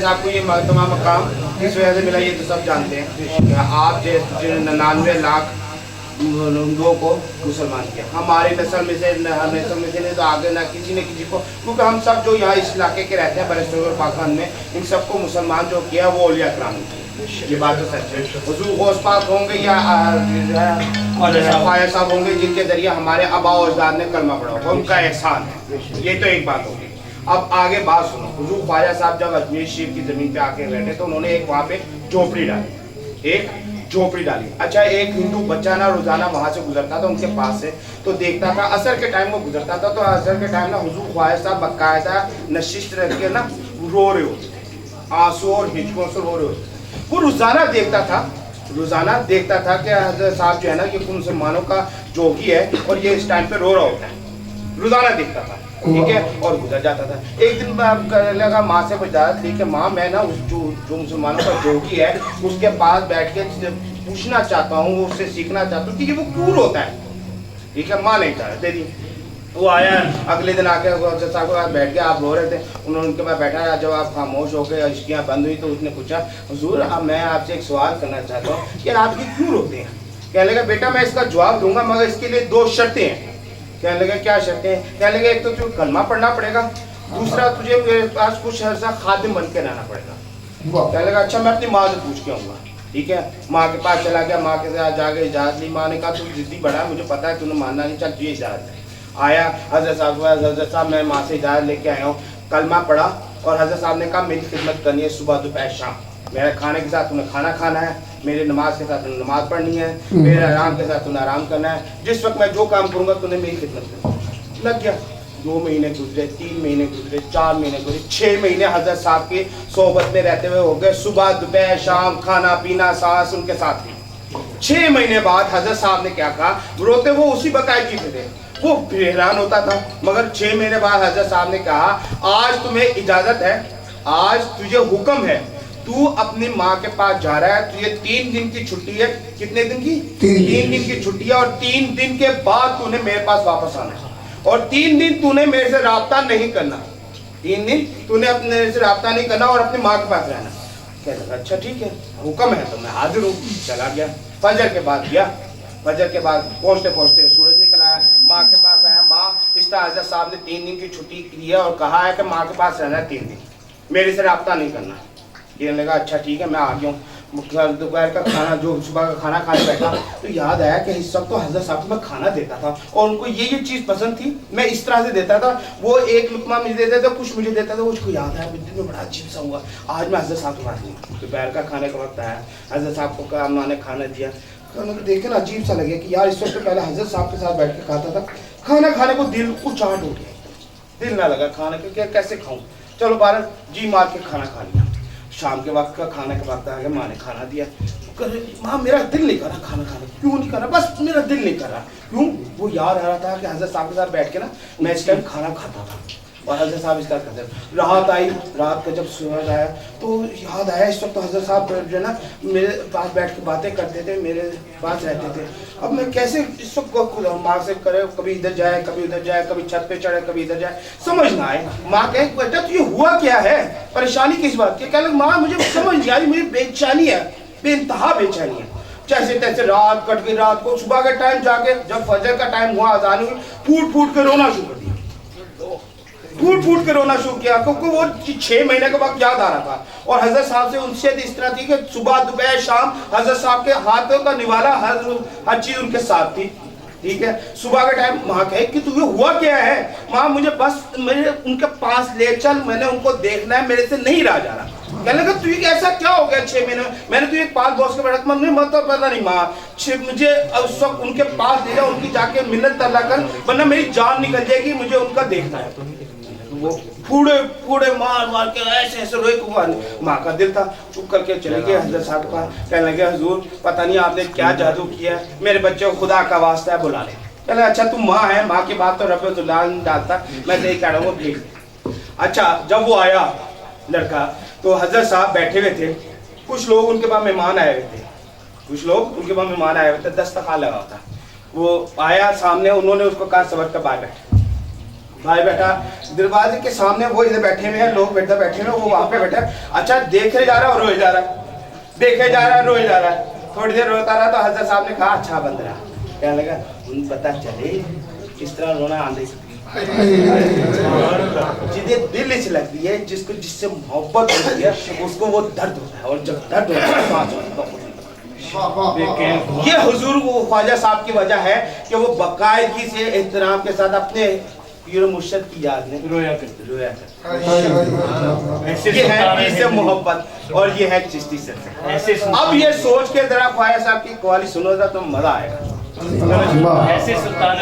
साहब को ये तमाम मकाम किस वजह से मिला ये तो सब जानते हैं। आप जैसे 99 लाख लोगों को मुसलमान किया, हमारी नस्ल में से नहीं तो आगे ना किसी ने किसी को, क्योंकि हम सब जो यहाँ इस इलाके के रहते हैं बरसगर पाकिस्तान में, इन सबको मुसलमान जो किया वो औलिया कराम ने, ये बात तो सच है। हुजूर गौस पाक होंगे या ख्वाजा साहब होंगे जिनके जरिए हमारे आबा और अजदाद ने कलमा पढ़ा होगा, उनका एहसान है। ये तो एक बात होगी। अब आगे बात सुनो। हुजूर ख्वाजा साहब जब अजमेर शरीफ की जमीन पे आके बैठे तो उन्होंने एक वहाँ पे झोपड़ी डाली, एक झोपड़ी डाली। अच्छा, एक हिंदू बच्चा ना रोजाना वहाँ से गुजरता था उनके पास से, तो देखता था असर के टाइम वो गुजरता था, तो असर के टाइम ना हुजूर ख्वाजा साहब बाकायदा नशिश रख के ना रो रहे होते थे, आंसू और हिचकों से रो रहे होते थे। वो रोजाना देखता था कि हजरत साहब जो है ना ये मुसलमानों का जोगी है और ये इस टाइम पे रो रहा होता है, रोजाना देखता था, ठीक है, और गुजर जाता था। एक दिन लगा माँ से इजाजत ली कि माँ मैं ना उस जो मुसलमानों का जोगी है उसके पास बैठ के पूछना चाहता हूँ, उससे सीखना चाहता हूँ कि वो क्यों रोता है, ठीक है। माँ नहीं चाह दे दी। वो आया अगले दिन आके साहब के पास बैठ गया, आप रो रहे थे, उन्होंने उनके पास बैठा। जब आप खामोश हो गए, अश्कियाँ बंद हुई, तो उसने पूछा हुजूर अब मैं आपसे एक सवाल करना चाहता हूँ कि आप ये क्यों रोते हैं। कहने लगा बेटा मैं इसका जवाब दूंगा मगर इसके लिए 2 शर्तें हैं। कहने लगे क्या शर्तें हैं। कहने लगे एक तो तुझे कलमा पढ़ना पड़ेगा, दूसरा तुझे मेरे पास कुछ अर्सा खादिम बन के रहना पड़ेगा। कहने लगा अच्छा मैं अपनी माँ से पूछ के आऊँगा, ठीक है। माँ के पास चला गया, माँ के साथ जाके इजाज़त ली। माँ ने कहा तू जिद्दी बड़ा, मुझे पता है तूने मानना नहीं, चल तुझे इजाज़त है। आया हज़रत साहब मैं माँ से इजाज़त लेके आया हूँ, कलमा पढ़ा और हज़रत साहब ने कहा मेरी खिदमत करनी है सुबह दोपहर शाम, मेरे खाने के साथ तुम्हें खाना खाना है, मेरे नमाज के साथ तुम्हें नमाज पढ़नी है, मेरे आराम के साथ तुम्हें आराम करना है, जिस वक्त मैं जो काम करूँगा तुम्हें मेरी खिदमत करनी। लग गया। 2 महीने गुजरे, 3 महीने गुजरे, 4 महीने गुजरे, 6 महीने हज़रत साहब की सोबत में रहते हुए हो गए। सुबह दोपहर शाम खाना पीना सांस उनके साथ थी। 6 महीने बाद हज़रत साहब ने क्या कहा, रोते वो उसी बाकायदगी से थे, वो हैरान होता था। मगर 6 महीने बाद हज़रत साहब ने कहा आज तुम्हें इजाज़त है, आज तुझे हुक्म है, तू अपनी माँ के पास जा रहा है, तुझे 3 दिन की छुट्टी है। कितने दिन की? 3 दिन की छुट्टी है और 3 दिन के बाद तूने मेरे पास वापस आना है और 3 दिन तूने मेरे से राब्ता नहीं करना। 3 दिन तूने अपने से राब्ता नहीं करना और अपनी माँ के पास रहना। कह लगा अच्छा ठीक है, हुक्म है तो मैं हाजिर हूँ। चला गया। फजर के बाद गया। फजर के बाद पहुँचते पहुँचते सूरज निकल आया। माँ के पास आया। माँ इस तरह हज़रत साहब ने 3 दिन की छुट्टी की है और कहा है कि माँ के पास रहना है 3 दिन, मेरे से राब्ता नहीं करना। कहने लगा अच्छा ठीक है मैं आ गया हूँ। दोपहर का खाना जो सुबह का खाना खाने बैठा तो याद आया कि इस वक्त तो हज़रत साहब को मैं खाना देता था और उनको ये चीज़ पसंद थी, मैं इस तरह से देता था, वो एक लुकमा मुझे देते थे, कुछ मुझे देता था। उसको याद आया दिन में बड़ा अजीब सा हुआ, आज मैं हज़रत साहब के पास नहीं। दोपहर का खाने का वक्त आया, हज़रत साहब को कहा माँ ने खाना दिया, देखे ना अजीब सा लगे कि यार इस वक्त पहले हज़रत साहब के साथ बैठ के खाता था, खाना खाने को दिल उचाट हो गया, दिल ना लगा खाने के, क्या कैसे खाऊं। चलो 12 जी मार के खाना खा लिया। शाम के वक्त का खाने के वक्त आ गया, माँ ने खाना दिया। माँ मेरा दिल नहीं कर रहा खाना खाने, क्यों नहीं कर रहा, बस मेरा दिल नहीं कर रहा। क्यों? वो याद आ रहा था कि हज़रत साहब के साथ बैठ के ना मैं इस टाइम खाना खाता था और हज़रत साहब इस तरह करते। रात आई, रात का जब सूरज आया तो याद आया इस वक्त तो हज़रत साहब जो है ना मेरे पास बैठ के बातें करते थे, मेरे पास रहते थे। अब मैं कैसे इस वक्त माँ से करे, कभी इधर जाए कभी उधर जाए, कभी छत पे चढ़े कभी इधर जाए, समझ ना आए। माँ कहे बेटा तो ये हुआ क्या है, परेशानी किस बात की? कहने माँ मुझे समझ नहीं आ रही, मुझे बेचैनी है, बेइंतहा बेचैनी है। जैसे तैसे रात कट गई। रात को सुबह के टाइम जाके जब फजर का टाइम हुआ, अजान हुई, फूट फूट के रोना शुरू कर दिया, फूट फूट के रोना शुरू किया क्योंकि वो 6 महीने के वक्त याद आ रहा था। और हज़रत साहब से उनसे इस तरह थी कि सुबह दोपहर शाम हज़रत साहब के हाथों का निवाला हर चीज़ उनके साथ थी, ठीक है। सुबह के टाइम माँ कहे कि तुझे हुआ क्या है? माँ मुझे बस मेरे उनके पास ले चल, मैंने उनको देखना है, मेरे से नहीं रहा जा रहा। कहने लगा तुझे ऐसा क्या हो गया 6 महीने में? मैंने तुझे पास बॉस के बैठक नहीं मत पता नहीं माँ, मुझे उस वक्त उनके पास ले जाओ, उनकी जाके मिन्नत अल्लाह कर, वरना मेरी जान निकल जाएगी, मुझे उनका देखना है। वो पूरे पूरे मार मार के ऐसे ऐसे रोए को माँ का दिल था। चुप करके चले गए हज़रत साहब का। कहने लगे हुजूर पता नहीं आपने क्या जादू किया है, मेरे बच्चे को खुदा का वास्ता है बुला ले। कहले अच्छा तू माँ है, माँ की बात तो रब नहीं डालता, मैं तो यही कह रहा हूँ भेज दे। अच्छा जब वो आया लड़का तो हज़रत साहब बैठे हुए थे, कुछ लोग उनके पास मेहमान आए हुए थे, कुछ लोग उनके पास मेहमान आए हुए थे, दस्तरखान लगा था। वो आया सामने, उन्होंने उसको कहा सबर का बाहर बैठ, भाई बेटा दरवाजे के सामने वो इधर बैठे हुए हैं, लोग बैठे हुए हैं, वो वहां पे बैठा है। अच्छा देखे जा रहा है और रोए जा रहा है, देखे जा रहा है रोए जा रहा है। थोड़ी देर रोता रहा तो हजरत साहब ने कहा अच्छा बंद रहा, क्या लगा उन पता चले इस तरह रोना आंधी जिन्हें दिल से लगती है, जिसको जिससे मोहब्बत होती है उसको वो दर्द होता है, और जब दर्द होता है तो आंसू आता है। ये हुजूर वो ख्वाजा साहब की वजह है कि वो बाकायदगी से एहतराम के साथ अपने पीर मुर्शिद की याद में रोया करते। ये है पीर से मोहब्बत और ये है चिश्ती से। अब ये सोच के जरा ख्वाजा साहब की कवाली सुनो तो मजा आएगा। ऐसे सुल्तान